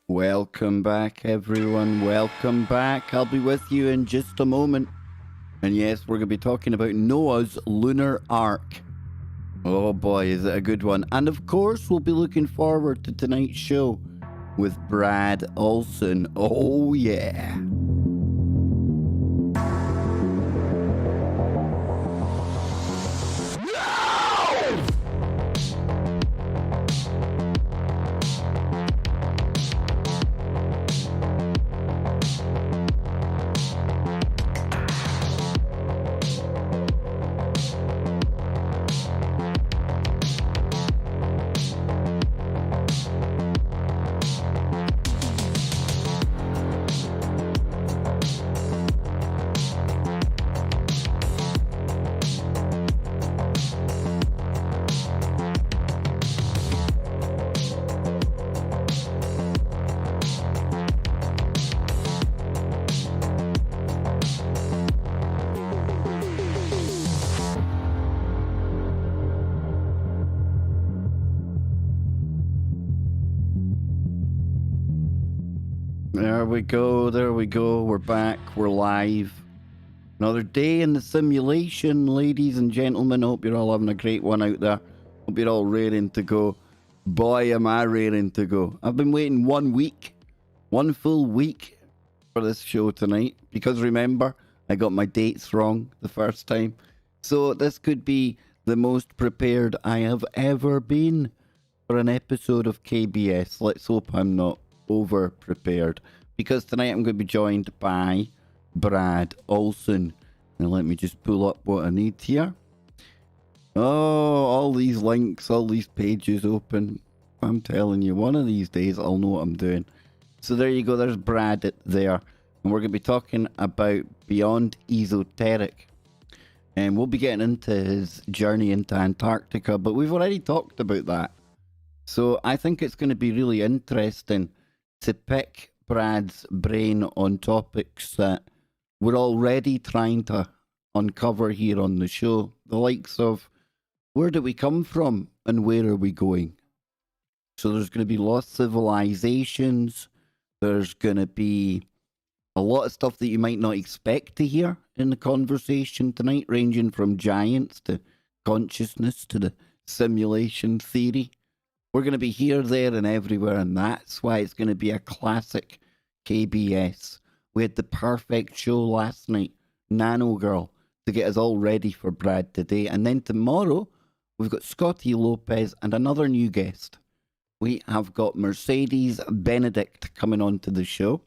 Welcome back, everyone. Welcome back. I'll be with you in just a moment. And yes, we're going to be talking about Noah's Lunar Ark. Oh boy, is it a good one. And of course, we'll be looking forward to tonight's show with Brad Olsen. Oh yeah. There we go. We're back. We're live. Another day in the simulation, ladies and gentlemen. Hope you're all having a great one out there. Hope you're all raring to go. Boy, am I raring to go. I've been waiting 1 week, one full week for this show tonight. Because remember, I got my dates wrong the first time. So this could be the most prepared I have ever been for an episode of KBS. Let's hope I'm not over prepared. Because tonight I'm going to be joined by Brad Olsen. Now let me just pull up what I need here. Oh, all these links, all these pages open. I'm telling you, one of these days I'll know what I'm doing. So there you go, there's Brad there. And we're going to be talking about Beyond Esoteric. And we'll be getting into his journey into Antarctica, but we've already talked about that. So I think it's going to be really interesting to pick Brad's brain on topics that we're already trying to uncover here on the show. The likes of where do we come from and where are we going? So there's going to be lost civilizations. There's going to be a lot of stuff that you might not expect to hear in the conversation tonight, ranging from giants to consciousness to the simulation theory. We're going to be here, there, and everywhere, and that's why it's going to be a classic KBS. We had the perfect show last night, Nano Girl, to get us all ready for Brad today. And then tomorrow, we've got Scotty Lopez and another new guest. We have got Mercedes Benedict coming on to the show.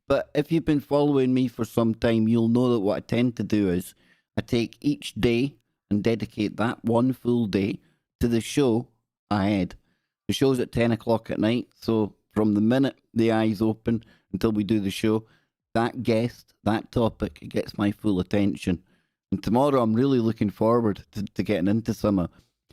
But if you've been following me for some time, you'll know that what I tend to do is I take each day and dedicate that one full day to the show ahead. The show's at 10 o'clock at night, so from the minute the eyes open until we do the show, that guest, that topic, it gets my full attention. And tomorrow I'm really looking forward to getting into some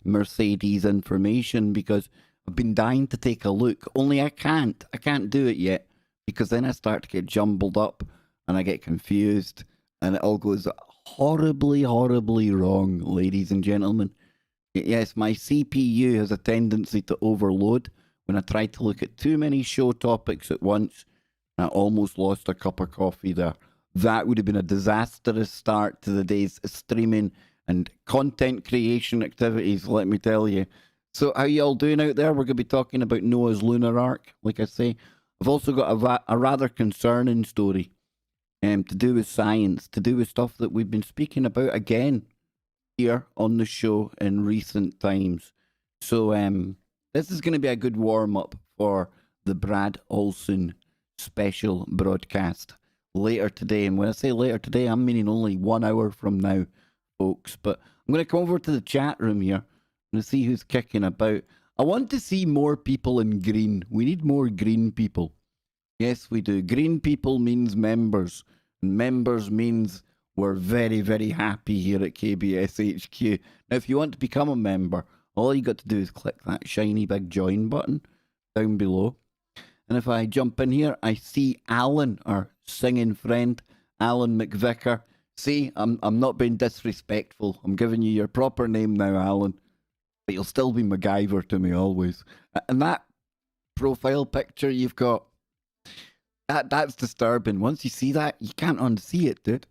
Mercedes information because I've been dying to take a look, only I can't do it yet because then I start to get jumbled up and I get confused and it all goes horribly, horribly wrong, ladies and gentlemen. Yes, my CPU has a tendency to overload when I try to look at too many show topics at once. I almost lost a cup of coffee there. That would have been a disastrous start to the day's streaming and content creation activities, let me tell you. So how you all doing out there? We're going to be talking about Noah's Lunar Ark, like I say. I've also got a rather concerning story to do with science, to do with stuff that we've been speaking about again here on the show in recent times. So this is going to be a good warm-up for the Brad Olsen special broadcast later today. And when I say later today, I'm meaning only 1 hour from now, folks. But I'm going to come over to the chat room here and see who's kicking about. I want to see more people in green. We need more green people. Yes, we do. Green people means members. And members means we're very, very happy here at KBS HQ. Now, if you want to become a member, all you got to do is click that shiny big join button down below. And if I jump in here, I see Alan, our singing friend, Alan McVicker. See, I'm not being disrespectful. I'm giving you your proper name now, Alan. But you'll still be MacGyver to me always. And that profile picture you've got, that's disturbing. Once you see that, you can't unsee it, dude.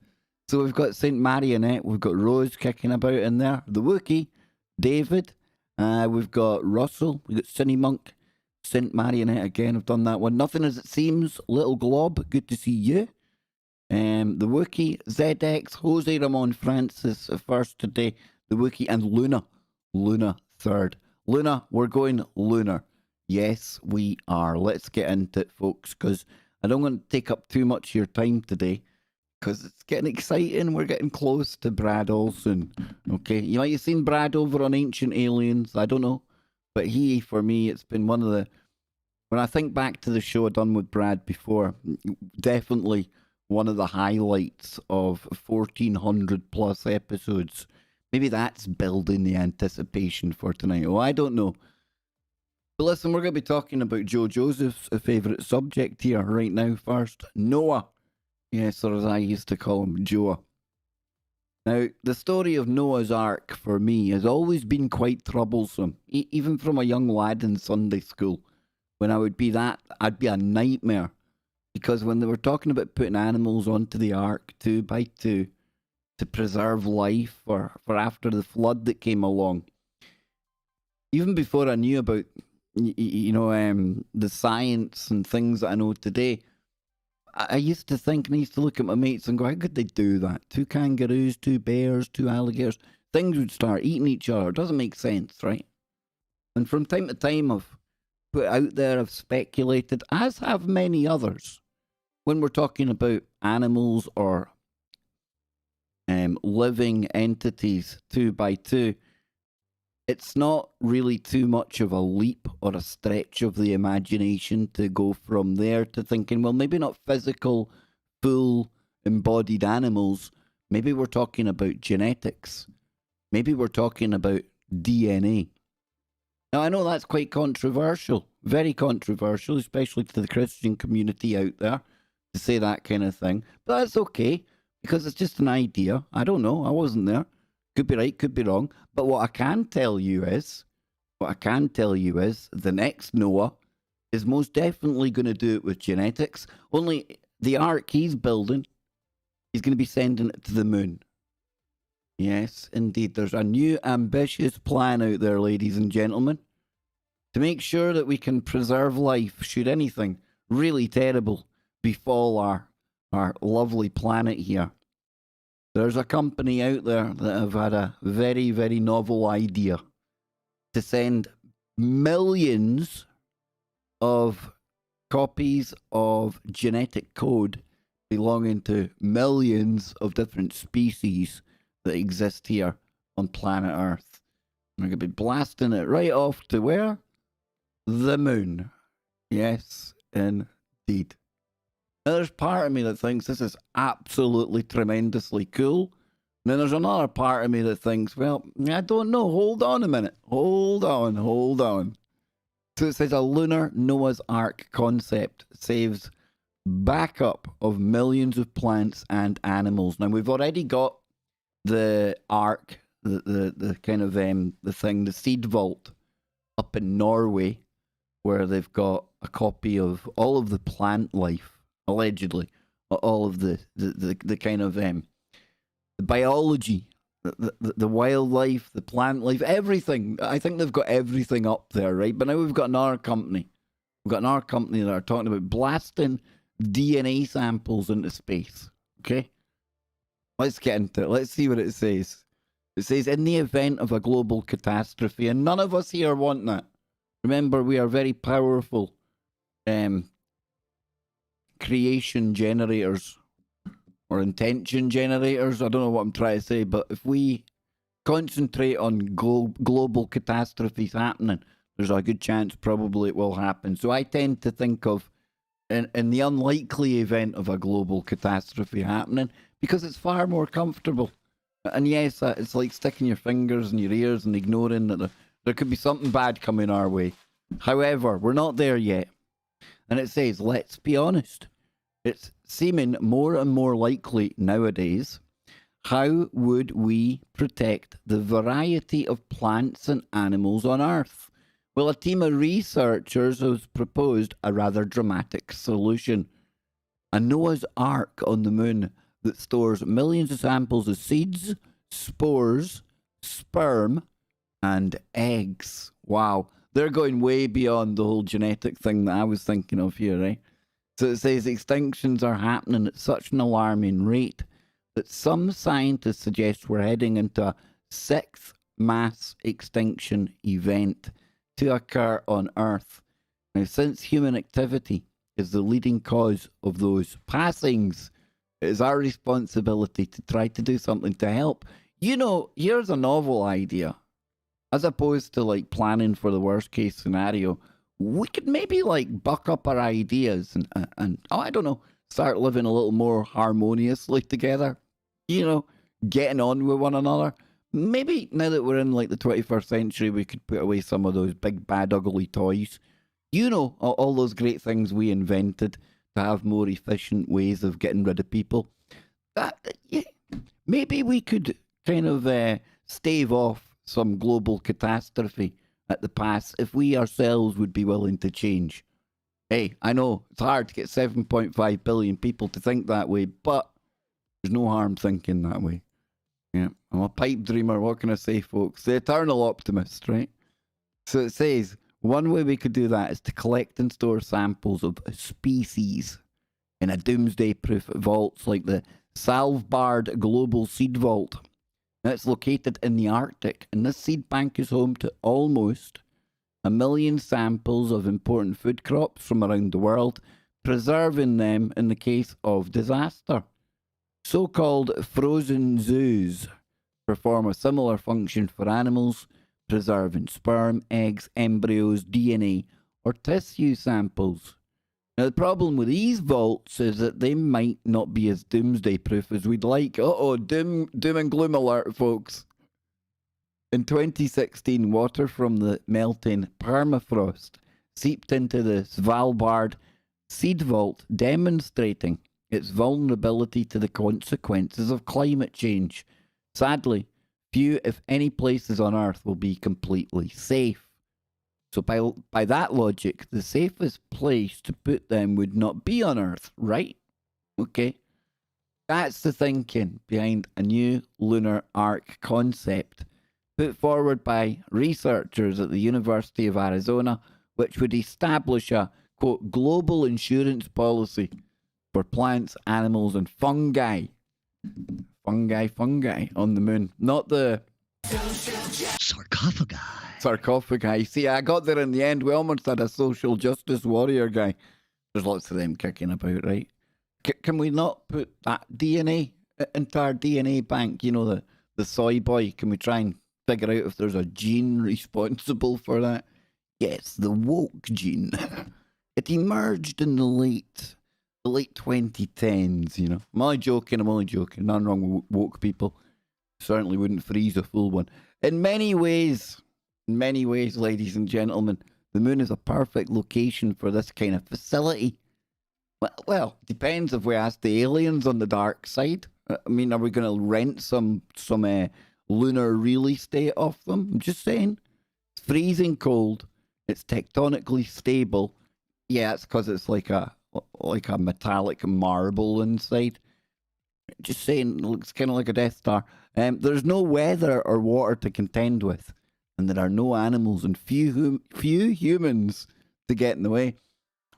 So we've got Saint Marionette, we've got Rose kicking about in there, the Wookiee, David, we've got Russell, we've got Cinny Monk, Saint Marionette again, I've done that one. Nothing as it seems, Little Glob, good to see you. The Wookiee, ZX, Jose Ramon Francis first today, the Wookiee, and Luna third. Luna, we're going lunar. Yes, we are. Let's get into it, folks, because I don't want to take up too much of your time today. Because it's getting exciting. We're getting close to Brad Olsen. Okay, you might have seen Brad over on Ancient Aliens. I don't know. But for me, it's been one of the... When I think back to the show I've done with Brad before, definitely one of the highlights of 1,400 plus episodes. Maybe that's building the anticipation for tonight. Oh, I don't know. But listen, we're going to be talking about Joe Joseph's favourite subject here right now first. Noah. Yes, or as I used to call him, Joa. Now, the story of Noah's Ark for me has always been quite troublesome, even from a young lad in Sunday school. When I would be that, I'd be a nightmare. Because when they were talking about putting animals onto the ark 2 by 2 to preserve life for after the flood that came along, even before I knew about, the science and things that I know today, I used to think and I used to look at my mates and go, how could they do that? 2 kangaroos, 2 bears, 2 alligators. Things would start eating each other. It doesn't make sense, right? And from time to time I've put out there, I've speculated, as have many others, when we're talking about animals or living entities 2 by 2, it's not really too much of a leap or a stretch of the imagination to go from there to thinking, well, maybe not physical, full embodied animals. Maybe we're talking about genetics. Maybe we're talking about DNA. Now, I know that's quite controversial, very controversial, especially to the Christian community out there, to say that kind of thing. But that's okay, because it's just an idea. I don't know. I wasn't there. Could be right, could be wrong. But what I can tell you is What I can tell you is the next Noah is most definitely going to do it with genetics. Only the Ark he's building, he's going to be sending it to the moon. Yes, indeed. There's a new ambitious plan out there, ladies and gentlemen, to make sure that we can preserve life should anything really terrible befall our lovely planet here. There's a company out there that have had a very, very novel idea to send millions of copies of genetic code belonging to millions of different species that exist here on planet Earth. We're going to be blasting it right off to where? The moon. Yes, indeed. Now, there's part of me that thinks this is absolutely tremendously cool. And then there's another part of me that thinks, well, I don't know. Hold on a minute. Hold on. So it says a lunar Noah's Ark concept saves backup of millions of plants and animals. Now, we've already got the Ark, the kind of the thing, the seed vault up in Norway, where they've got a copy of all of the plant life, allegedly, all of the kind of the biology, the wildlife, the plant life, everything. I think they've got everything up there, right? But now we've got another company. We've got another company that are talking about blasting DNA samples into space. Okay? Let's get into it. Let's see what it says. It says, in the event of a global catastrophe, and none of us here want that. Remember, we are very powerful creation generators or intention generators. I don't know what I'm trying to say, but if we concentrate on global catastrophes happening, there's a good chance probably it will happen. So I tend to think of, in the unlikely event of a global catastrophe happening, because it's far more comfortable. And yes, it's like sticking your fingers in your ears and ignoring that there could be something bad coming our way. However, we're not there yet. And it says, let's be honest. It's seeming more and more likely nowadays. How would we protect the variety of plants and animals on Earth? Well, a team of researchers has proposed a rather dramatic solution. A Noah's Ark on the moon that stores millions of samples of seeds, spores, sperm, and eggs. Wow. They're going way beyond the whole genetic thing that I was thinking of here, right? So it says extinctions are happening at such an alarming rate that some scientists suggest we're heading into a sixth mass extinction event to occur on Earth. Now, since human activity is the leading cause of those passings, it is our responsibility to try to do something to help. You know, here's a novel idea. As opposed to like planning for the worst case scenario, we could maybe like buck up our ideas and oh, I don't know, start living a little more harmoniously together. You know, getting on with one another. Maybe now that we're in like the 21st century, we could put away some of those big bad ugly toys. You know, all those great things we invented to have more efficient ways of getting rid of people. Yeah, maybe we could kind of stave off some global catastrophe at the pass if we ourselves would be willing to change. Hey, I know it's hard to get 7.5 billion people to think that way, but there's no harm thinking that way. Yeah, I'm a pipe dreamer. What can I say, folks? The eternal optimist, right? So it says, one way we could do that is to collect and store samples of species in a doomsday-proof vaults like the Svalbard Global Seed Vault. Now, it's located in the Arctic, and this seed bank is home to almost 1 million samples of important food crops from around the world, preserving them in the case of disaster. So-called frozen zoos perform a similar function for animals, preserving sperm, eggs, embryos, DNA, or tissue samples. Now, the problem with these vaults is that they might not be as doomsday-proof as we'd like. Doom and gloom alert, folks. In 2016, water from the melting permafrost seeped into the Svalbard seed vault, demonstrating its vulnerability to the consequences of climate change. Sadly, few, if any, places on Earth will be completely safe. So by that logic, the safest place to put them would not be on Earth, right? Okay. That's the thinking behind a new Lunar Ark concept put forward by researchers at the University of Arizona, which would establish a, quote, global insurance policy for plants, animals, and fungi. Fungi on the moon. Not the sarcophagi. See, I got there in the end. We almost had a social justice warrior guy. There's lots of them kicking about, right? Can we not put that DNA, entire DNA bank, you know, the soy boy? Can we try and figure out if there's a gene responsible for that? Yes, the woke gene. It emerged in the late 2010s, you know. I'm only joking. Nothing wrong with woke people. Certainly wouldn't freeze a full one. In many ways, ladies and gentlemen, the moon is a perfect location for this kind of facility. Well, depends if we ask the aliens on the dark side. I mean, are we going to rent some lunar real estate off them? I'm just saying. It's freezing cold. It's tectonically stable. Yeah, it's because it's like a metallic marble inside. Just saying, it looks kind of like a Death Star. There's no weather or water to contend with, and there are no animals and few humans to get in the way.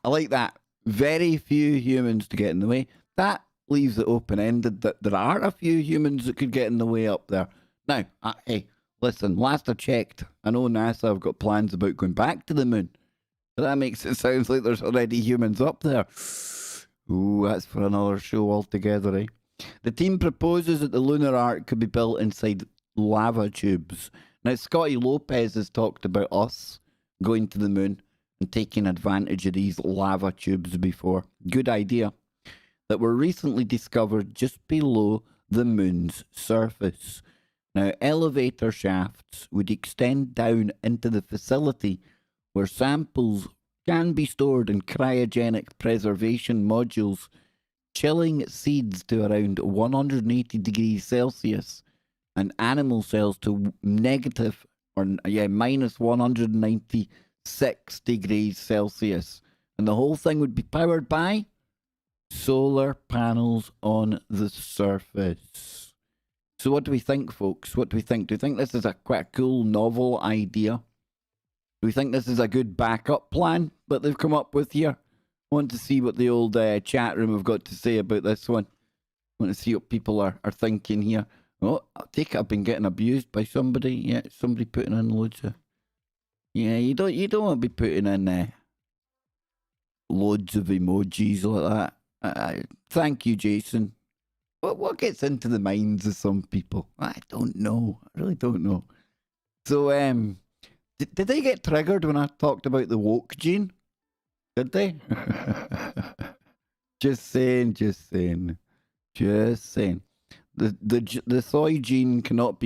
I like that. Very few humans to get in the way. That leaves it open-ended that there are a few humans that could get in the way up there. Now, hey, listen, last I checked, I know NASA have got plans about going back to the moon. But that makes it sound like there's already humans up there. Ooh, that's for another show altogether, eh? The team proposes that the Lunar Ark could be built inside lava tubes. Now, Scotty Lopez has talked about us going to the moon and taking advantage of these lava tubes before. Good idea. That were recently discovered just below the moon's surface. Now, elevator shafts would extend down into the facility where samples can be stored in cryogenic preservation modules, chilling seeds to around 180 degrees Celsius and animal cells to minus 196 degrees Celsius. And the whole thing would be powered by solar panels on the surface. So what do we think, folks? What do we think? Do you think this is quite a cool, novel idea? Do we think this is a good backup plan that they've come up with here? I want to see what the old chat room have got to say about this one. I want to see what people are thinking here. Oh, I take it I've been getting abused by somebody. Yeah, somebody putting in loads of... Yeah, you don't want to be putting in loads of emojis like that. Thank you, Jason. What gets into the minds of some people? I don't know. I really don't know. So, did they get triggered when I talked about the woke gene? Did they? Just saying. The soy gene cannot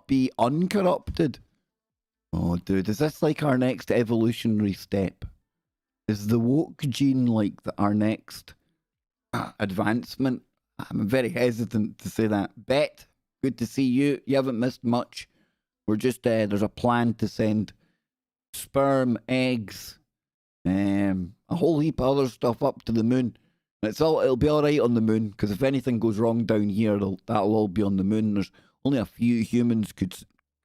be uncorrupted. Oh, dude, is this like our next evolutionary step? Is the woke gene like our next advancement? I'm very hesitant to say that. Bet, good to see you. You haven't missed much. We're just, there's a plan to send sperm, eggs, a whole heap of other stuff up to the moon. It'll be all right on the moon, because if anything goes wrong down here, that'll all be on the moon. There's only a few humans could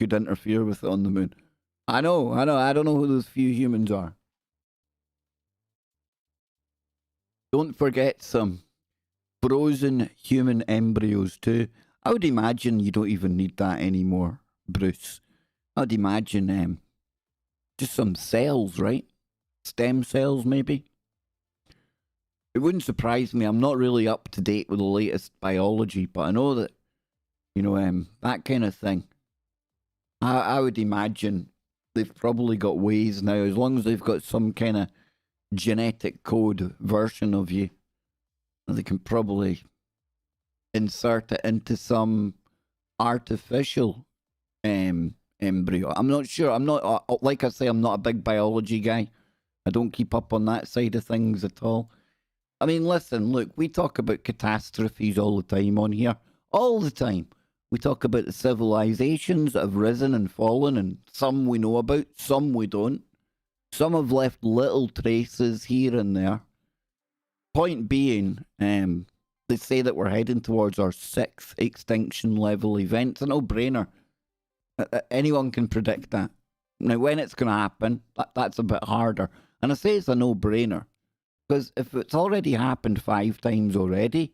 interfere with it on the moon. I know. I don't know who those few humans are. Don't forget some frozen human embryos too. I would imagine you don't even need that anymore, Bruce. I would imagine just some cells, right? Stem cells, maybe. It wouldn't surprise me. I'm not really up to date with the latest biology, but I know that, that kind of thing. I would imagine they've probably got ways now, as long as they've got some kind of genetic code version of you, they can probably insert it into some artificial embryo. I'm not sure. I'm not, like I say, I'm not a big biology guy. I don't keep up on that side of things at all. I mean, listen, look, we talk about catastrophes all the time on here. All the time. We talk about the civilizations that have risen and fallen, and some we know about, some we don't. Some have left little traces here and there. Point being, they say that we're heading towards our 6th extinction level event. It's a no-brainer. Anyone can predict that. Now, when it's going to happen, that's a bit harder. And I say it's a no-brainer, because if it's already happened 5 times already,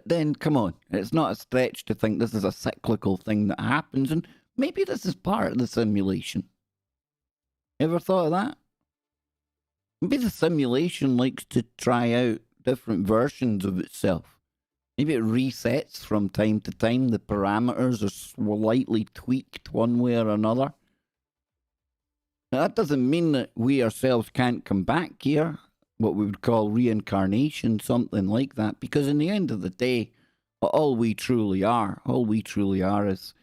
then come on, it's not a stretch to think this is a cyclical thing that happens, and maybe this is part of the simulation. Ever thought of that? Maybe the simulation likes to try out different versions of itself. Maybe it resets from time to time. The parameters are slightly tweaked one way or another. Now, that doesn't mean that we ourselves can't come back here, what we would call reincarnation, something like that, because in the end of the day, all we truly are is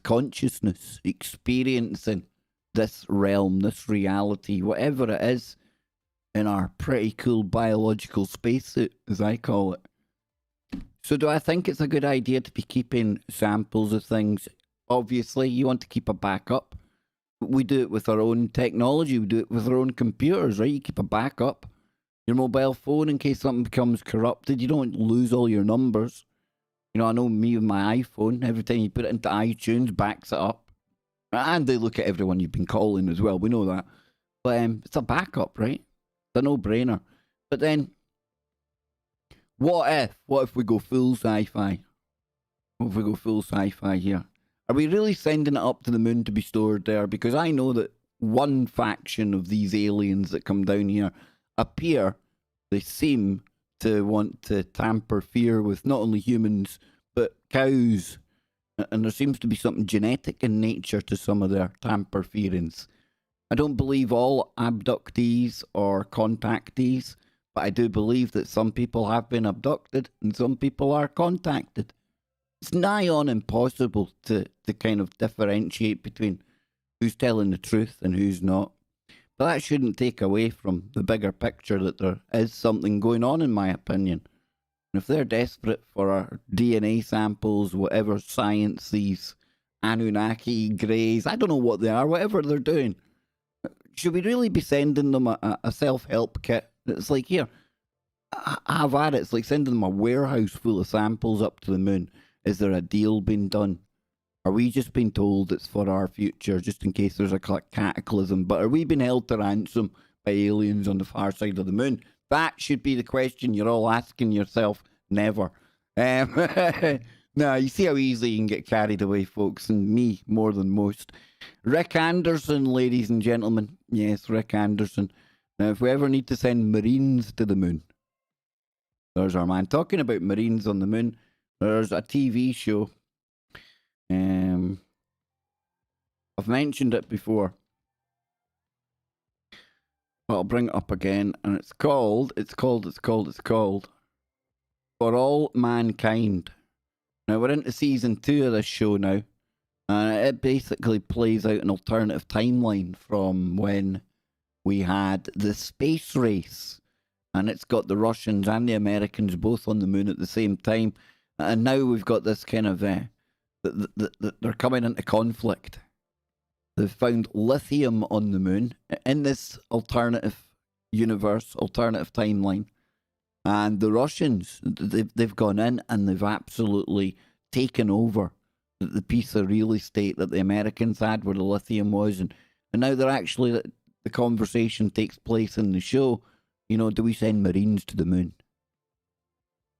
consciousness, experiencing this realm, this reality, whatever it is, in our pretty cool biological spacesuit, as I call it. So do I think it's a good idea to be keeping samples of things? Obviously, you want to keep a backup. We do it with our own technology. We do it with our own computers, right? You keep a backup. Your mobile phone, in case something becomes corrupted, you don't lose all your numbers. You know, I know me with my iPhone, every time you put it into iTunes, backs it up. And they look at everyone you've been calling as well. We know that. But it's a backup, right? It's a no-brainer. But then, what if we go full sci-fi? What if we go full sci-fi here? Are we really sending it up to the moon to be stored there? Because I know that one faction of these aliens that come down here they seem to want to tamper with not only humans, but cows. And there seems to be something genetic in nature to some of their tamperference. I don't believe all abductees or contactees, but I do believe that some people have been abducted and some people are contacted. It's nigh on impossible to kind of differentiate between who's telling the truth and who's not. But that shouldn't take away from the bigger picture that there is something going on, in my opinion. And if they're desperate for our DNA samples, whatever science these Anunnaki, Greys, I don't know what they are, whatever they're doing, should we really be sending them a self-help kit? It's like, here, have at it. It's like sending them a warehouse full of samples up to the moon. Is there a deal being done? Are we just being told it's for our future, just in case there's a cataclysm? But are we being held to ransom by aliens on the far side of the moon? That should be the question you're all asking yourself. Never. No, you see how easily you can get carried away, folks, and me more than most. Rick Anderson, ladies and gentlemen. Yes, Rick Anderson. Now, if we ever need to send Marines to the moon, there's our man. Talking about Marines on the moon, there's a TV show. I've mentioned it before. I'll bring it up again, and it's called For All Mankind. Now, we're into season 2 of this show now, and it basically plays out an alternative timeline from when we had the space race, and it's got the Russians and the Americans both on the moon at the same time, and now we've got this kind of, they're coming into conflict. They've found lithium on the moon in this alternative universe, alternative timeline. And the Russians, they've gone in and they've absolutely taken over the piece of real estate that the Americans had where the lithium was. And now they're actually, the conversation takes place in the show, you know, do we send Marines to the moon?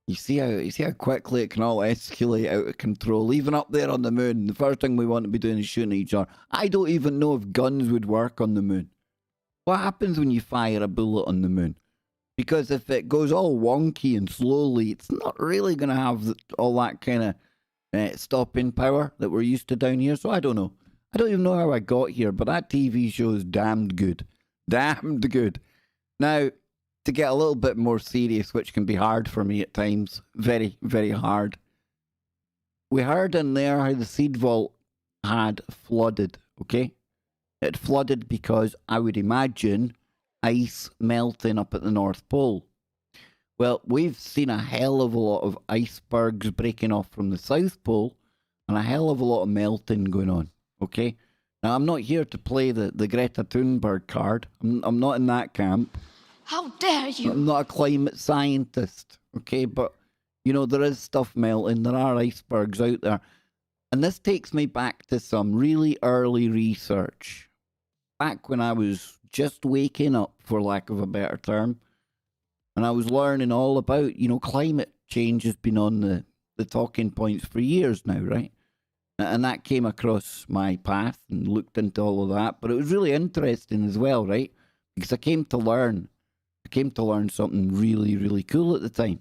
You see how quickly it can all escalate out of control, even up there on the moon. The first thing we want to be doing is shooting each other. I don't even know if guns would work on the moon. What happens when you fire a bullet on the moon? Because if it goes all wonky and slowly, it's not really going to have all that kind of stopping power that we're used to down here. So I don't know. I don't even know how I got here, but that TV show is damned good. Damned good. Now, to get a little bit more serious, which can be hard for me at times, very, very hard. We heard in there how the seed vault had flooded, okay? It flooded because, I would imagine, ice melting up at the North Pole. Well, we've seen a hell of a lot of icebergs breaking off from the South Pole, and a hell of a lot of melting going on, okay? Now, I'm not here to play the Greta Thunberg card. I'm not in that camp. How dare you? I'm not a climate scientist, okay? But, you know, there is stuff melting. There are icebergs out there. And this takes me back to some really early research. Back when I was just waking up, for lack of a better term, and I was learning all about, you know, climate change has been on the talking points for years now, right? And that came across my path and looked into all of that. But it was really interesting as well, right? Because I came to learn something really, really cool at the time.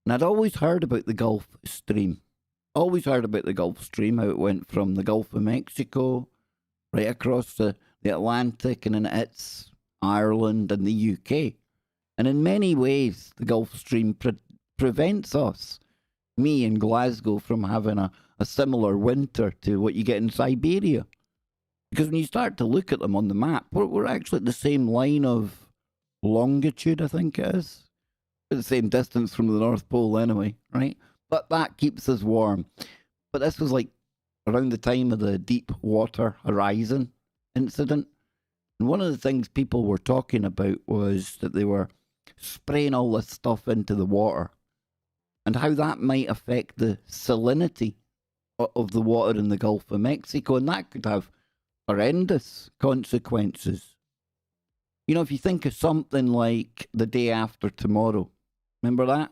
And I'd always heard about the Gulf Stream. Always heard about the Gulf Stream, how it went from the Gulf of Mexico right across the Atlantic and then it hits Ireland and the UK. And in many ways, the Gulf Stream prevents us, me in Glasgow, from having a similar winter to what you get in Siberia. Because when you start to look at them on the map, we're actually at the same line of longitude, I think it is. The same distance from the North Pole anyway, right? But that keeps us warm. But this was like around the time of the Deepwater Horizon incident. And one of the things people were talking about was that they were spraying all this stuff into the water and how that might affect the salinity of the water in the Gulf of Mexico. And that could have horrendous consequences. You know, if you think of something like The Day After Tomorrow, remember that?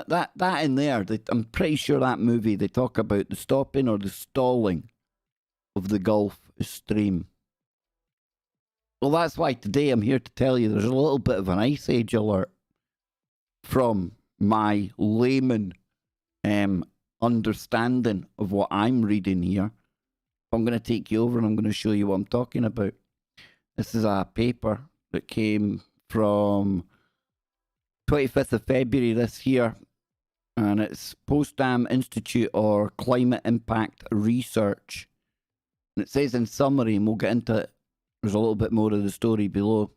That in there, I'm pretty sure that movie, they talk about the stopping or the stalling of the Gulf Stream. Well, that's why today I'm here to tell you there's a little bit of an ice age alert from my layman understanding of what I'm reading here. I'm going to take you over and I'm going to show you what I'm talking about. This is a paper that came from 25th of February this year, and it's Potsdam Institute or Climate Impact Research. And it says in summary, and we'll get into it, there's a little bit more of the story below.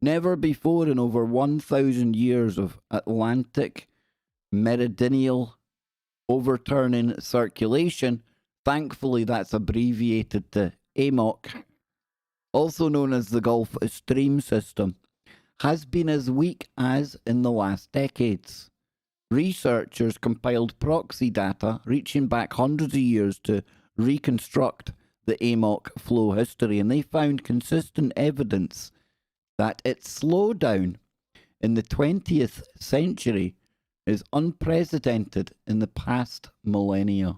Never before in over 1,000 years of Atlantic meridional overturning circulation, thankfully that's abbreviated to AMOC, also known as the Gulf Stream system, has been as weak as in the last decades. Researchers compiled proxy data reaching back hundreds of years to reconstruct the AMOC flow history, and they found consistent evidence that its slowdown in the 20th century is unprecedented in the past millennia.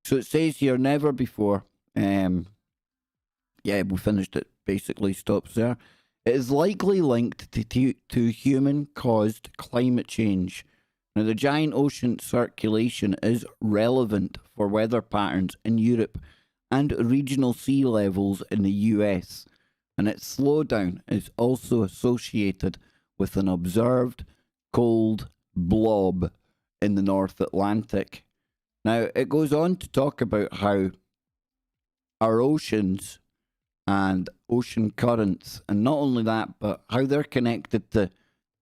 So it says here, never before, we finished it, basically stops there. It is likely linked to human-caused climate change. Now, the giant ocean circulation is relevant for weather patterns in Europe and regional sea levels in the US, and its slowdown is also associated with an observed cold blob in the North Atlantic. Now, it goes on to talk about how our oceans and ocean currents, and not only that, but how they're connected to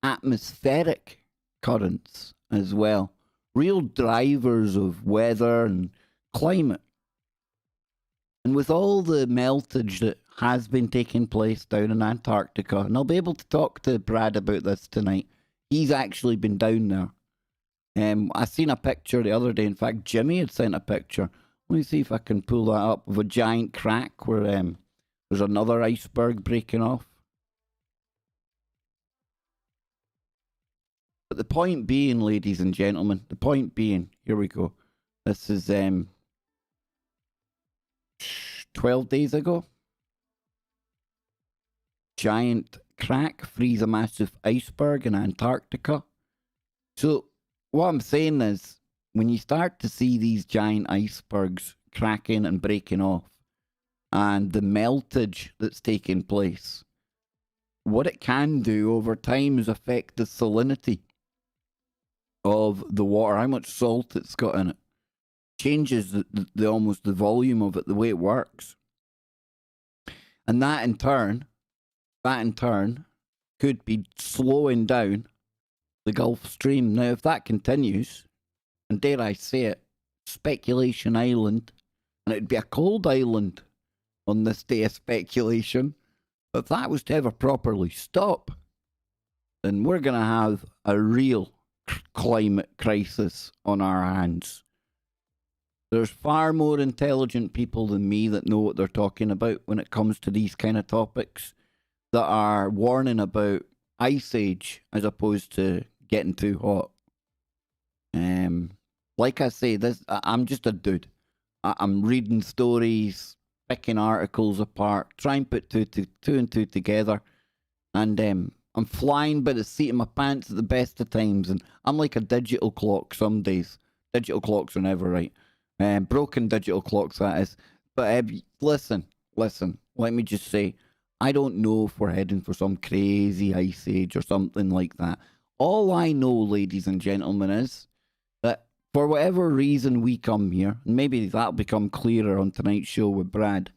atmospheric currents as well. Real drivers of weather and climate. And with all the meltage that has been taking place down in Antarctica, and I'll be able to talk to Brad about this tonight. He's actually been down there. I seen a picture the other day. In fact, Jimmy had sent a picture. Let me see if I can pull that up, of a giant crack where there's another iceberg breaking off. But the point being, ladies and gentlemen, the point being, here we go. This is 12 days ago. Giant crack frees a massive iceberg in Antarctica. So what I'm saying is, when you start to see these giant icebergs cracking and breaking off, and the meltage that's taking place, what it can do over time is affect the salinity of the water, how much salt it's got in it. Changes the almost the volume of it, the way it works. And that in turn could be slowing down the Gulf Stream. Now, if that continues, and dare I say it, Speculation Island, and it'd be a cold island on this day of speculation. If that was to ever properly stop, then we're going to have a real climate crisis on our hands. There's far more intelligent people than me that know what they're talking about when it comes to these kind of topics, that are warning about ice age as opposed to getting too hot. Like I say, I'm just a dude. I'm reading stories, picking articles apart, trying to put two and two together, and I'm flying by the seat of my pants at the best of times, and I'm like a digital clock some days. Digital clocks are never right. Broken digital clocks, that is. But listen, let me just say, I don't know if we're heading for some crazy ice age or something like that. All I know, ladies and gentlemen, is that for whatever reason we come here, and maybe that'll become clearer on tonight's show with Brad,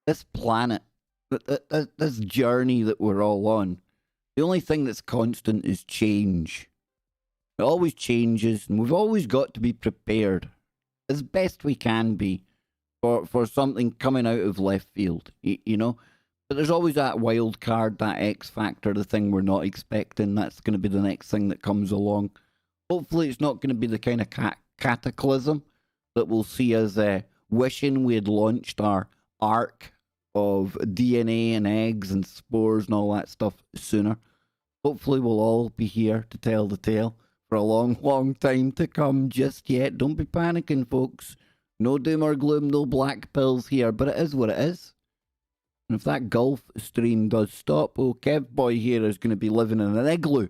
this planet, this journey that we're all on, the only thing that's constant is change. It always changes, and we've always got to be prepared as best we can be for something coming out of left field, you know? But there's always that wild card, that X factor, the thing we're not expecting. That's going to be the next thing that comes along. Hopefully it's not going to be the kind of cataclysm that will see us wishing we had launched our ark of DNA and eggs and spores and all that stuff sooner. Hopefully we'll all be here to tell the tale for a long, long time to come. Just yet, don't be panicking, folks. No doom or gloom, no black pills here, but it is what it is. And if that Gulf Stream does stop, oh, Kev Boy here is going to be living in an igloo.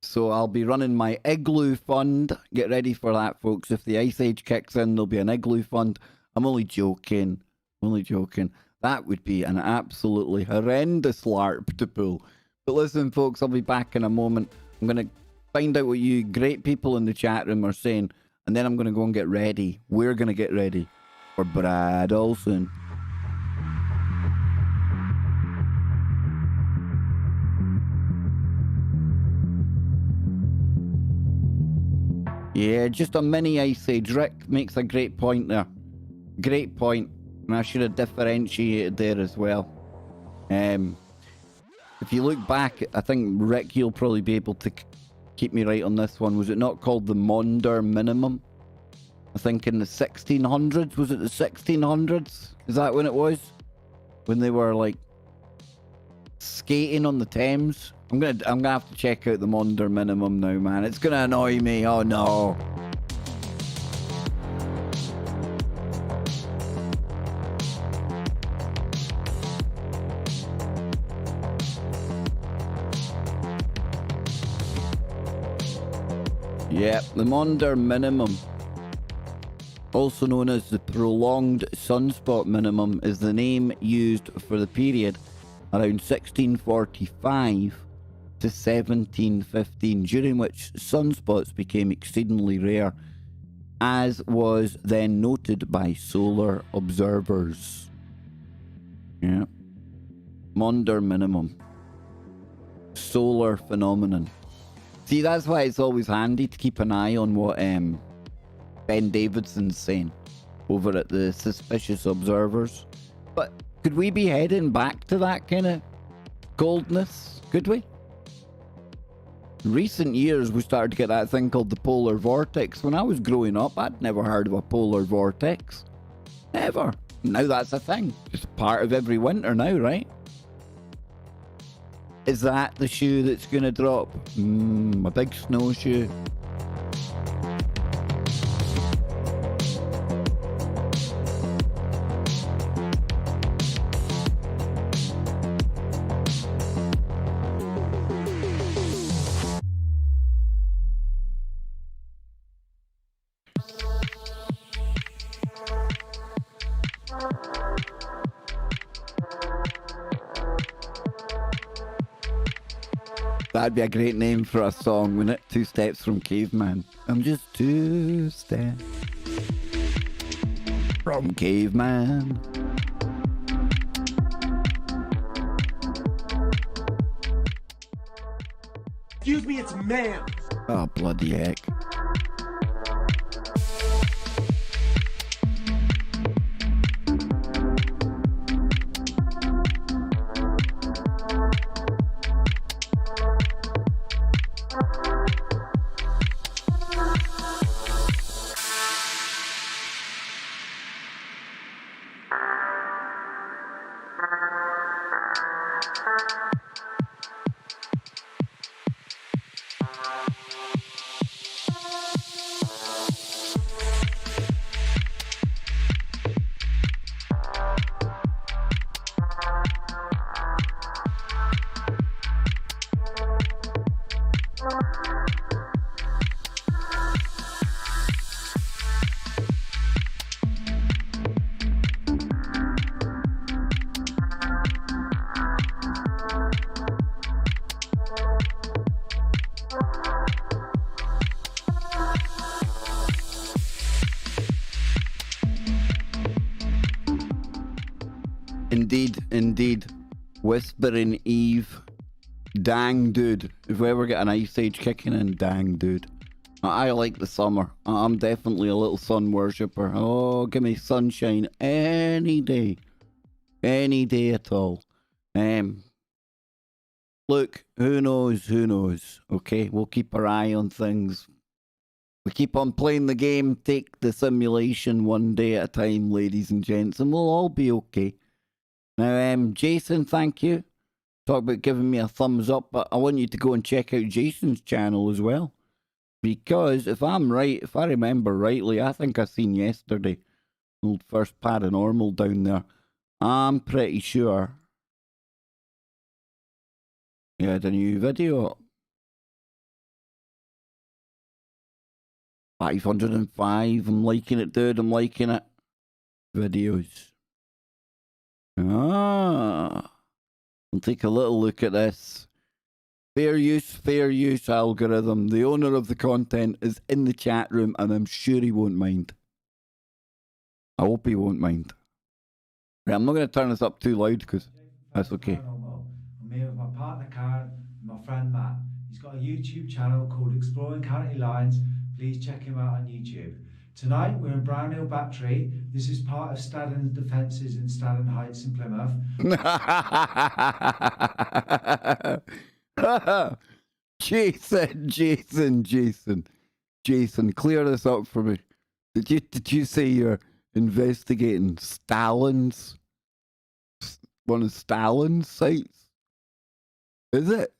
So I'll be running my igloo fund. Get ready for that, folks. If the Ice Age kicks in, there'll be an igloo fund. I'm only joking. That would be an absolutely horrendous LARP to pull. But listen, folks, I'll be back in a moment. I'm going to find out what you great people in the chat room are saying, and then I'm going to go and get ready. We're going to get ready for Brad Olsen. Yeah, just a mini Ice Age. Rick makes a great point there. Great point. And I should have differentiated there as well. If you look back, I think, Rick, you'll probably be able to keep me right on this one. Was it not called the Maunder Minimum? I think in the 1600s. Was it the 1600s? Is that when it was? When they were, like, skating on the Thames? I'm gonna have to check out the Maunder Minimum now, man. It's gonna annoy me. Oh no. Yep, the Maunder Minimum, also known as the Prolonged Sunspot Minimum, is the name used for the period around 1645 to 1715, during which sunspots became exceedingly rare, as was then noted by solar observers. Yeah. Maunder Minimum. Solar phenomenon. See, that's why it's always handy to keep an eye on what Ben Davidson's saying over at the Suspicious Observers. But could we be heading back to that kind of coldness? Could we? In recent years, we started to get that thing called the polar vortex. When I was growing up, I'd never heard of a polar vortex. Never. Now that's a thing. It's part of every winter now, right? Is that the shoe that's going to drop? A big snowshoe. That'd be a great name for a song, wouldn't it? 2 steps from Caveman. I'm just 2 steps from Caveman. Excuse me, it's man. Oh, bloody heck. Whispering Eve. Dang, dude. If we ever get an Ice Age kicking in, dang, dude. I like the summer. I'm definitely a little sun worshipper. Oh, give me sunshine any day. Any day at all. Look, who knows, who knows, okay? We'll keep our eye on things. We keep on playing the game, take the simulation one day at a time, ladies and gents, and we'll all be okay. Now, Jason, thank you. Talk about giving me a thumbs up, but I want you to go and check out Jason's channel as well. Because if I'm right, if I remember rightly, I think I seen yesterday, old First Paranormal down there. I'm pretty sure he had a new video up. 505. I'm liking it, dude. I'm liking it. Videos. Ah. We'll take a little look at this. Fair use algorithm. The owner of the content is in the chat room, and I'm sure he won't mind. I hope he won't mind. Right, I'm not going to turn this up too loud because that's okay. I'm here with my partner Karen and my friend Matt. He's got a YouTube channel called Exploring County Lines. Please check him out on YouTube. Tonight we're in Brownhill Battery. This is part of Staddon's defences in Staddon Heights in Plymouth. Jason, clear this up for me. Did you say you're investigating Stalin's? One of Stalin's sites? Is it?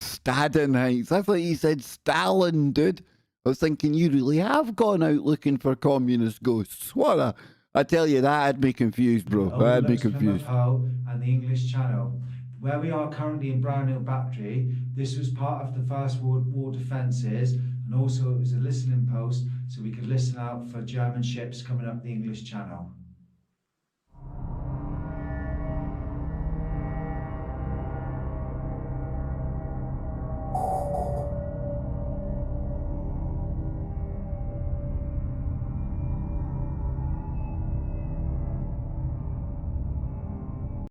Staddon Heights. I thought you said Stalin, dude. I was thinking you really have gone out looking for communist ghosts. What a... I tell you, that'd be confused, bro. That'd be confused. And the English Channel. Where we are currently in Brownhill Battery, this was part of the First World War defences, and also it was a listening post, so we could listen out for German ships coming up the English Channel.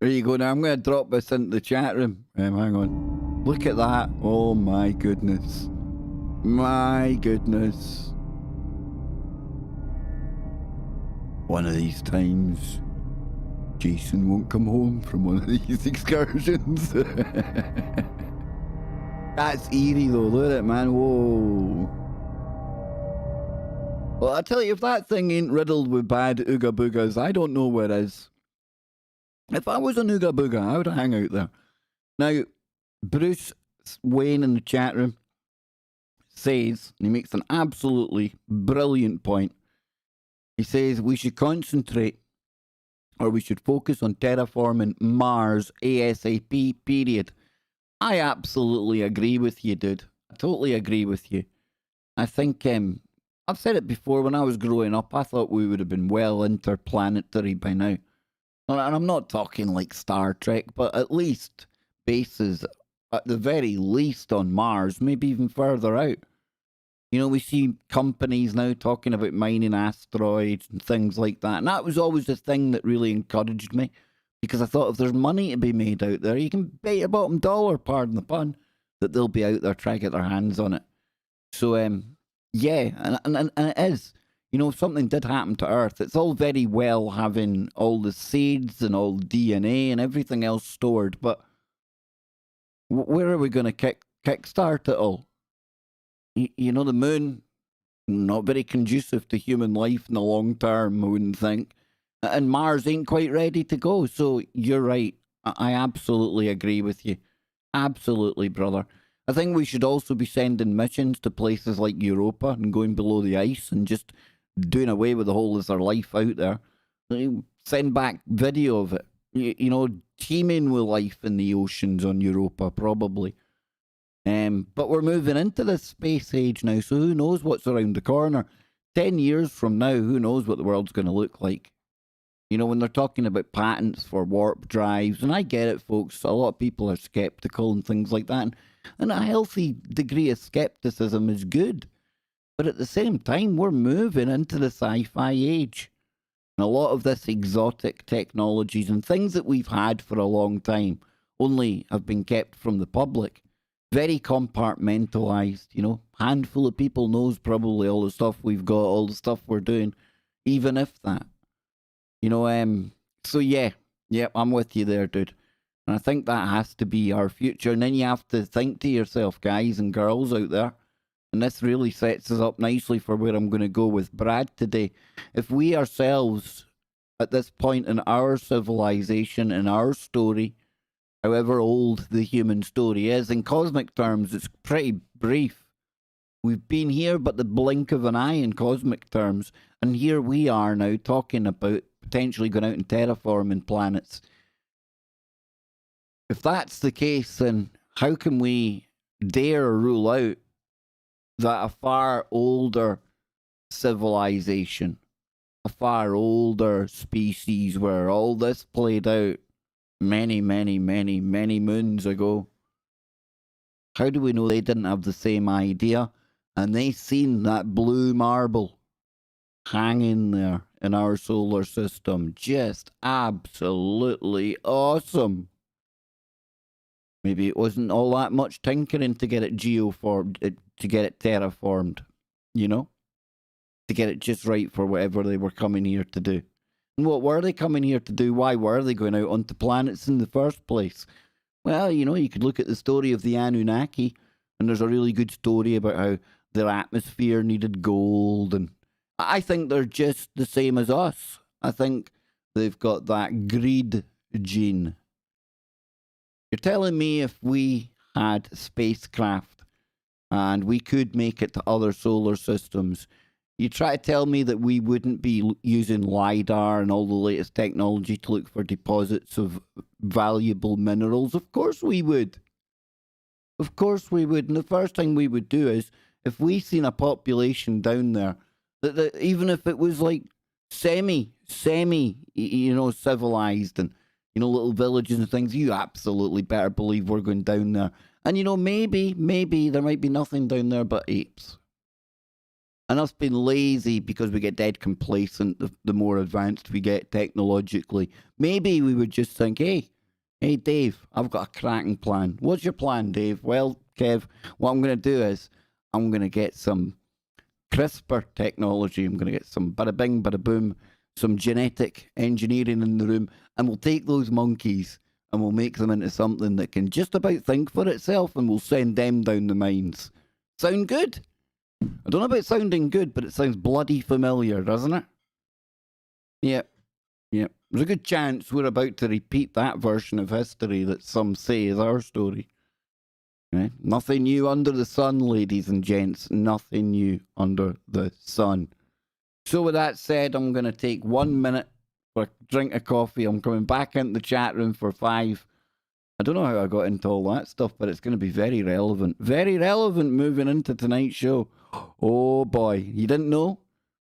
There you go. Now I'm going to drop this into the chat room. Hang on. Look at that. Oh my goodness. My goodness. One of these times, Jason won't come home from one of these excursions. That's eerie though. Look at it, man. Whoa. Well, I tell you, if that thing ain't riddled with bad ooga boogas, I don't know where it is. If I was an ooga booga, I would hang out there. Now, Bruce Wayne in the chat room says, and he makes an absolutely brilliant point. He says we should concentrate, or we should focus on terraforming Mars ASAP, period. I absolutely agree with you, dude. I totally agree with you. I think, I've said it before, when I was growing up, I thought we would have been well interplanetary by now. And I'm not talking like Star Trek, but at least bases, at the very least on Mars, maybe even further out. You know, we see companies now talking about mining asteroids and things like that. And that was always the thing that really encouraged me. Because I thought if there's money to be made out there, you can bet your bottom dollar, pardon the pun, that they'll be out there trying to get their hands on it. So, yeah, and it is. You know, if something did happen to Earth, it's all very well having all the seeds and all the DNA and everything else stored, but where are we going to kickstart it all? You know, the moon, not very conducive to human life in the long term, I wouldn't think. And Mars ain't quite ready to go, so you're right. I absolutely agree with you. Absolutely, brother. I think we should also be sending missions to places like Europa and going below the ice and just doing away with the whole is their life out there. Send back video of it. You know, teeming with life in the oceans on Europa, probably. But we're moving into this space age now, so who knows what's around the corner. 10 years from now, who knows what the world's going to look like. You know, when they're talking about patents for warp drives, and I get it, folks, a lot of people are skeptical and things like that, and a healthy degree of skepticism is good. But at the same time, we're moving into the sci-fi age. And a lot of this exotic technologies and things that we've had for a long time only have been kept from the public. Very compartmentalized, handful of people knows probably all the stuff we've got, all the stuff we're doing, even if that. So yeah, I'm with you there, dude. And I think that has to be our future. And then you have to think to yourself, guys and girls out there, and this really sets us up nicely for where I'm going to go with Brad today. If we ourselves, at this point in our civilization, in our story, however old the human story is, in cosmic terms, it's pretty brief. We've been here but the blink of an eye in cosmic terms, and here we are now talking about potentially going out and terraforming planets. If that's the case, then how can we dare rule out that a far older civilization, a far older species where all this played out many, many, many, many moons ago, how do we know they didn't have the same idea and they seen that blue marble hanging there in our solar system? Just absolutely awesome. Maybe it wasn't all that much tinkering to get it geoformed, to get it terraformed, to get it just right for whatever they were coming here to do. And what were they coming here to do? Why were they going out onto planets in the first place? Well, you could look at the story of the Anunnaki, and there's a really good story about how their atmosphere needed gold, and I think they're just the same as us. I think they've got that greed gene. You're telling me if we had spacecraft and we could make it to other solar systems, you try to tell me that we wouldn't be using LiDAR and all the latest technology to look for deposits of valuable minerals? Of course we would. Of course we would. And the first thing we would do is, if we seen a population down there, that even if it was like semi, civilized and, little villages and things, you absolutely better believe we're going down there. And, maybe there might be nothing down there but apes. And us being lazy because we get dead complacent the more advanced we get technologically. Maybe we would just think, hey, Dave, I've got a cracking plan. What's your plan, Dave? Well, Kev, what I'm going to do is I'm going to get some CRISPR technology. I'm going to get some bada bing, bada boom, some genetic engineering in the room, and we'll take those monkeys and we'll make them into something that can just about think for itself, and we'll send them down the mines. Sound good? I don't know about sounding good, but it sounds bloody familiar, doesn't it? Yep. There's a good chance we're about to repeat that version of history that some say is our story. Nothing new under the sun, ladies and gents. Nothing new under the sun. So with that said, I'm going to take 1 minute for a drink of coffee. I'm coming back into the chat room for 5. I don't know how I got into all that stuff, but it's going to be very relevant. Very relevant moving into tonight's show. Oh boy, you didn't know?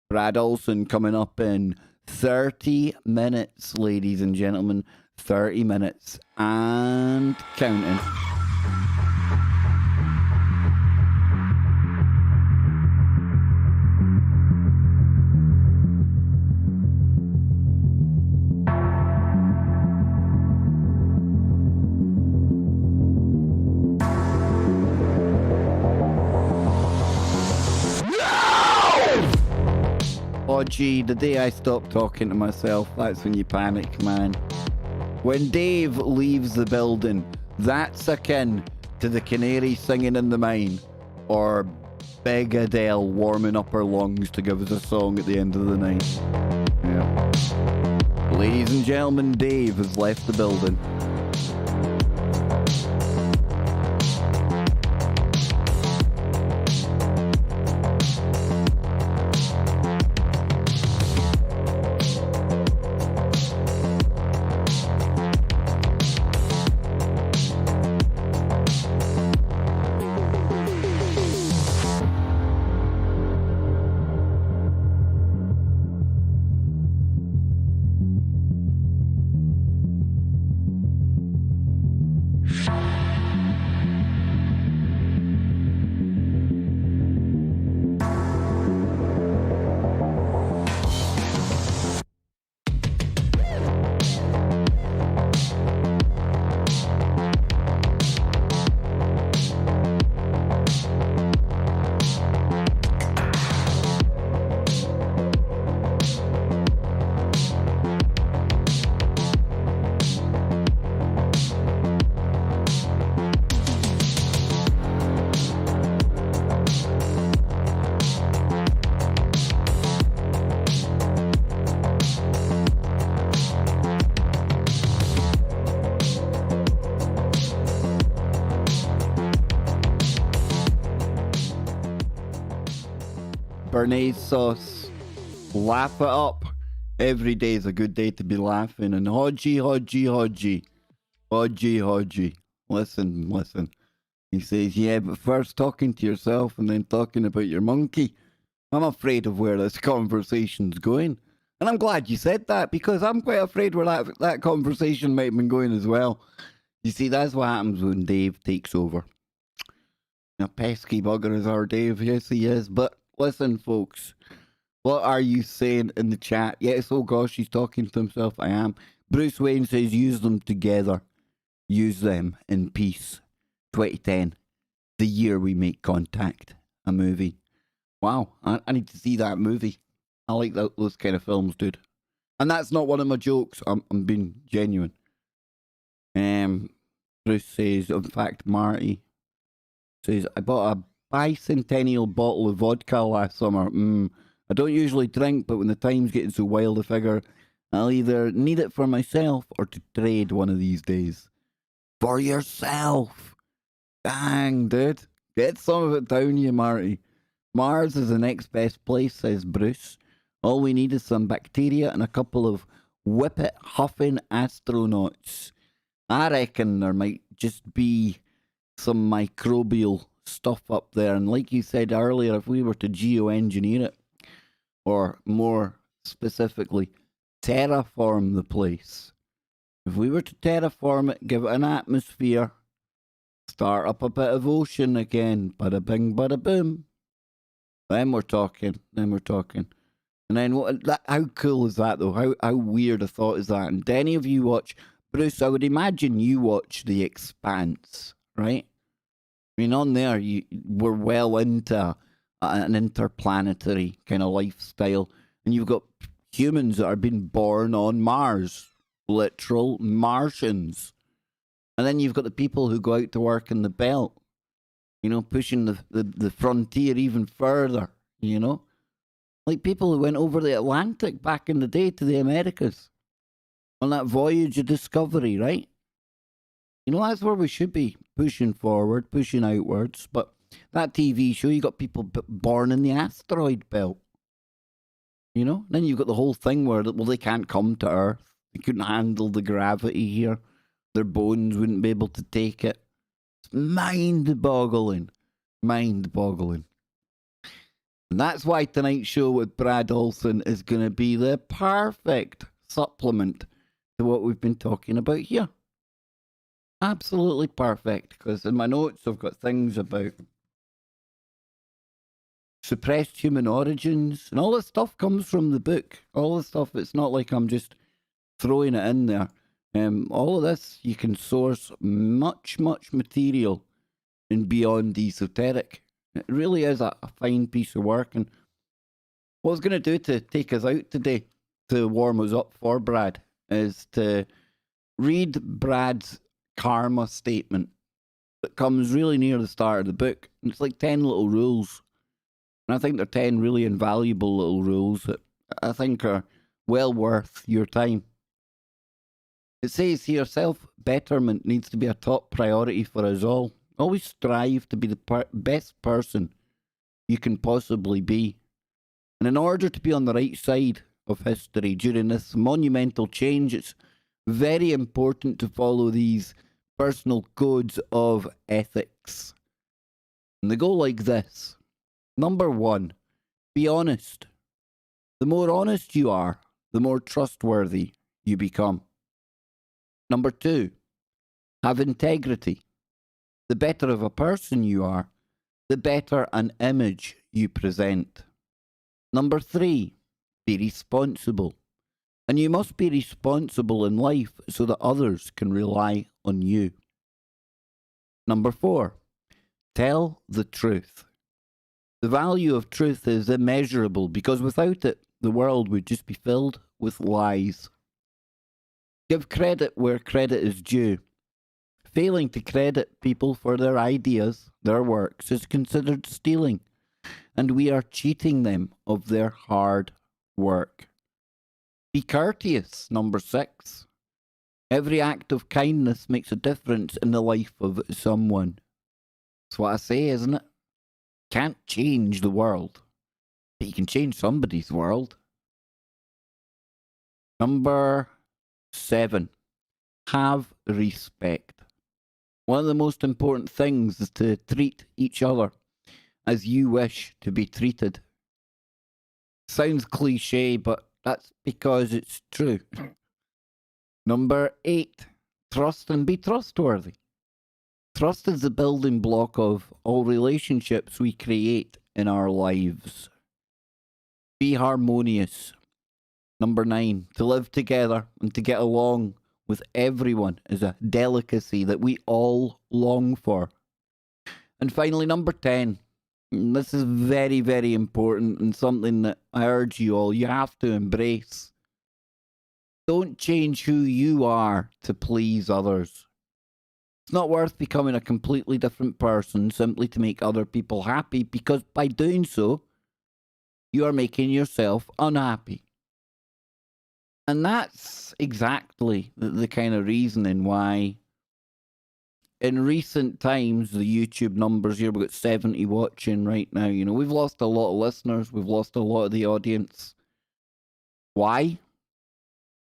Brad Olsen coming up in 30 minutes, ladies and gentlemen. 30 minutes and counting. Oh gee, the day I stop talking to myself, that's when you panic, man. When Dave leaves the building, that's akin to the canary singing in the mine, or Big Adele warming up her lungs to give us a song at the end of the night. Yeah. Ladies and gentlemen, Dave has left the building. Bernaise sauce. Laugh it up. Every day is a good day to be laughing. And Hodgie. Listen. He says, yeah, but first talking to yourself and then talking about your monkey. I'm afraid of where this conversation's going. And I'm glad you said that, because I'm quite afraid where that conversation might have been going as well. You see, that's what happens when Dave takes over. A pesky bugger is our Dave. Yes, he is. But listen, folks. What are you saying in the chat? Yes, oh gosh, he's talking to himself. I am. Bruce Wayne says, use them together. Use them in peace. 2010. The year we make contact. A movie. Wow, I need to see that movie. I like those kind of films, dude. And that's not one of my jokes. I'm being genuine. Bruce says, in fact, Marty says, I bought a bicentennial bottle of vodka last summer. I don't usually drink, but when the time's getting so wild, I figure I'll either need it for myself or to trade one of these days. For yourself. Dang, dude. Get some of it down, you Marty. Mars is the next best place, says Bruce. All we need is some bacteria and a couple of whippet huffing astronauts. I reckon there might just be some microbial stuff up there. And like you said earlier, if we were to geoengineer it, or more specifically, terraform the place. If we were to terraform it, give it an atmosphere, start up a bit of ocean again, bada bing, bada boom. Then we're talking. And then how cool is that though? How weird a thought is that? And do any of you watch, Bruce, I would imagine you watch The Expanse, right? I mean, on there, we're well into an interplanetary kind of lifestyle. And you've got humans that are being born on Mars, literal Martians. And then you've got the people who go out to work in the belt, pushing the frontier even further, Like people who went over the Atlantic back in the day to the Americas on that voyage of discovery, right? That's where we should be, pushing forward, pushing outwards. But that TV show, you got people born in the asteroid belt. Then you've got the whole thing where, they can't come to Earth. They couldn't handle the gravity here. Their bones wouldn't be able to take it. It's mind-boggling. Mind-boggling. And that's why tonight's show with Brad Olsen is going to be the perfect supplement to what we've been talking about here. Absolutely perfect, because in my notes I've got things about suppressed human origins, and all this stuff comes from the book. All this stuff, it's not like I'm just throwing it in there. All of this, you can source much material in Beyond Esoteric. It really is a fine piece of work. And what I was going to do to take us out today, to warm us up for Brad, is to read Brad's karma statement that comes really near the start of the book. And it's like 10 little rules. And I think they're 10 really invaluable little rules that I think are well worth your time. It says here, self-betterment needs to be a top priority for us all. Always strive to be the best person you can possibly be. And in order to be on the right side of history during this monumental change, it's very important to follow these personal codes of ethics. And they go like this. Number 1, be honest. The more honest you are, the more trustworthy you become. Number 2, have integrity. The better of a person you are, the better an image you present. Number 3, be responsible. And you must be responsible in life so that others can rely on you. Number 4, tell the truth. The value of truth is immeasurable because without it, the world would just be filled with lies. Give credit where credit is due. Failing to credit people for their ideas, their works, is considered stealing, and we are cheating them of their hard work. Be courteous, number 6. Every act of kindness makes a difference in the life of someone. That's what I say, isn't it? Can't change the world, but you can change somebody's world. Number 7, have respect. One of the most important things is to treat each other as you wish to be treated. Sounds cliche, but that's because it's true. Number 8, trust and be trustworthy. Trust is the building block of all relationships we create in our lives. Be harmonious. Number 9, to live together and to get along with everyone is a delicacy that we all long for. And finally, number 10, and this is very, very important and something that I urge you have to embrace. Don't change who you are to please others. It's not worth becoming a completely different person simply to make other people happy, because by doing so, you are making yourself unhappy. And that's exactly the kind of reasoning why in recent times, the YouTube numbers here, we've got 70 watching right now. You know, we've lost a lot of listeners. We've lost a lot of the audience. Why?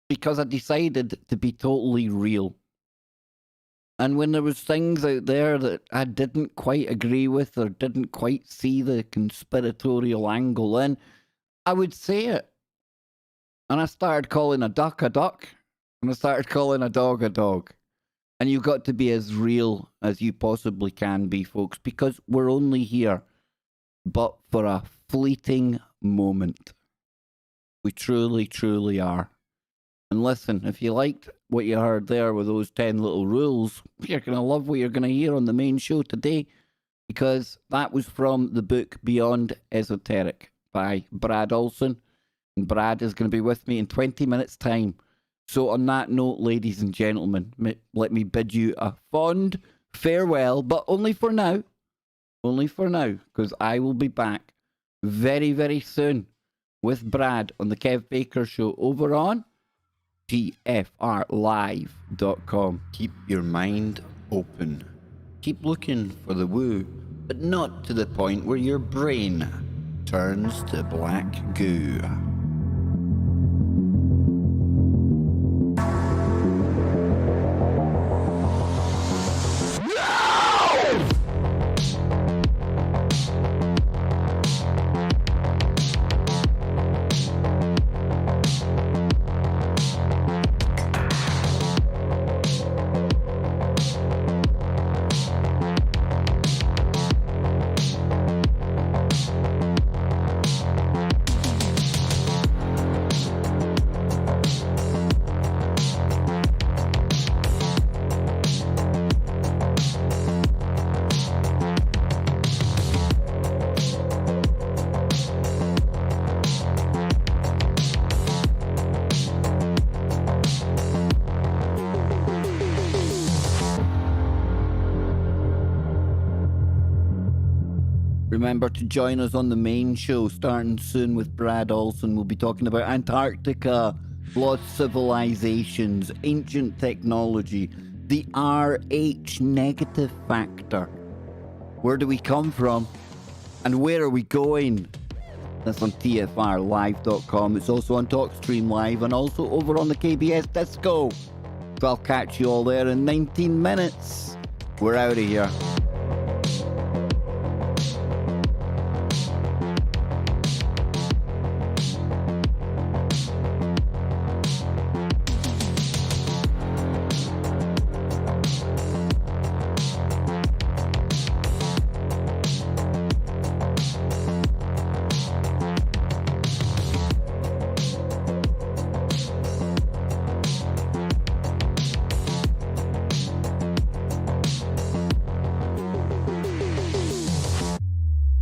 Because I decided to be totally real. And when there was things out there that I didn't quite agree with or didn't quite see the conspiratorial angle in, I would say it. And I started calling a duck, and I started calling a dog. And you've got to be as real as you possibly can be, folks, because we're only here but for a fleeting moment. We truly, truly are. And listen, if you liked what you heard there with those 10 little rules, you're going to love what you're going to hear on the main show today, because that was from the book Beyond Esoteric by Brad Olsen. And Brad is going to be with me in 20 minutes' time. So on that note, ladies and gentlemen, let me bid you a fond farewell, but only for now. Only for now, because I will be back very, very soon with Brad on the Kev Baker Show over on TFRlive.com. Keep your mind open. Keep looking for the woo, but not to the point where your brain turns to black goo. Remember to join us on the main show starting soon with Brad Olsen. We'll be talking about Antarctica, lost civilizations, ancient technology, the RH negative factor. Where do we come from? And where are we going? That's on TFRlive.com. It's also on TalkStream Live and also over on the KBS Disco. So I'll catch you all there in 19 minutes. We're out of here.